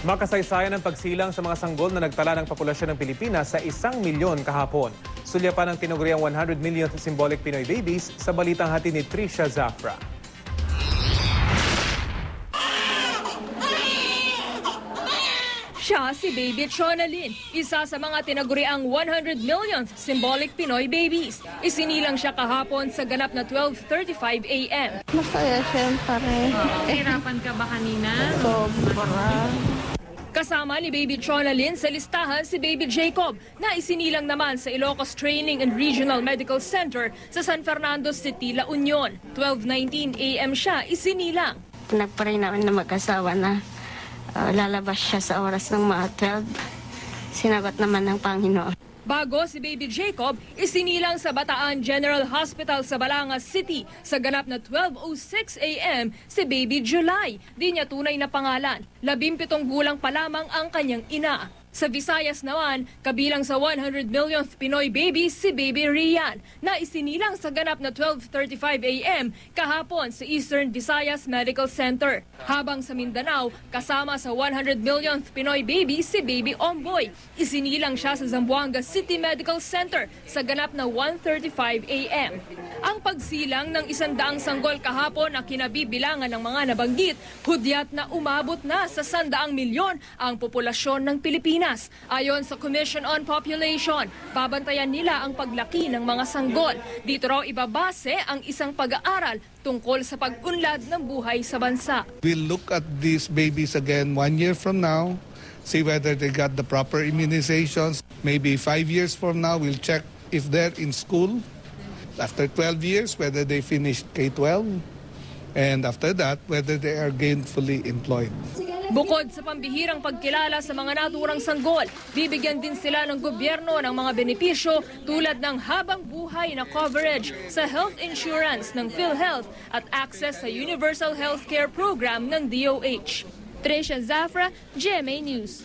Makasaysayan ang pagsilang sa mga sanggol na nagtala ng populasyon ng Pilipinas sa 1 milyon kahapon. Sulyapan ang tinuguriang 100 million symbolic Pinoy babies sa balitang hatid ni Trisha Zafra. Siya si Baby Chonalyn, isa sa mga tinaguriang 100 millionth symbolic Pinoy babies. Isinilang siya kahapon sa ganap na 12:35 a.m. Masaya siyempre. Hirapan ka ba kanina? Sobra. Kasama ni Baby Chonalyn sa listahan si Baby Jacob na isinilang naman sa Ilocos Training and Regional Medical Center sa San Fernando City, La Union. 12:19 a.m. siya isinilang. Nagpray namin na mag-asawa na lalabas siya sa oras ng mga 12. Sinagot naman ng Panginoon. Bago si Baby Jacob, isinilang sa Bataan General Hospital sa Balangas City sa ganap na 12:06 a.m. si Baby July. Di niya tunay na pangalan. 17 gulang pa lamang ang kanyang ina. Sa Visayas naman, kabilang sa 100 millionth Pinoy baby si Baby Rian na isinilang sa ganap na 12:35 a.m. kahapon sa Eastern Visayas Medical Center. Habang sa Mindanao, kasama sa 100 millionth Pinoy baby si Baby Omboy. Isinilang siya sa Zamboanga City Medical Center sa ganap na 1:35 a.m. Ang pagsilang ng 100 sanggol kahapon na kinabibilangan ng mga nabanggit, hudyat na umabot na sa 100 milyon ang populasyon ng Pilipinas. Ayon sa Commission on Population, babantayan nila ang paglaki ng mga sanggol. Dito raw ibabase ang isang pag-aaral tungkol sa pag-unlad ng buhay sa bansa. We'll look at these babies again 1 year from now, see whether they got the proper immunizations. Maybe 5 years from now, we'll check if they're in school. After 12 years, whether they finished K-12. And after that, whether they are gainfully employed. Bukod sa pambihirang pagkilala sa mga naturang sanggol, bibigyan din sila ng gobyerno ng mga benepisyo tulad ng habang buhay na coverage sa health insurance ng PhilHealth at access sa Universal Healthcare Program ng DOH. Trisha Zafra, GMA News.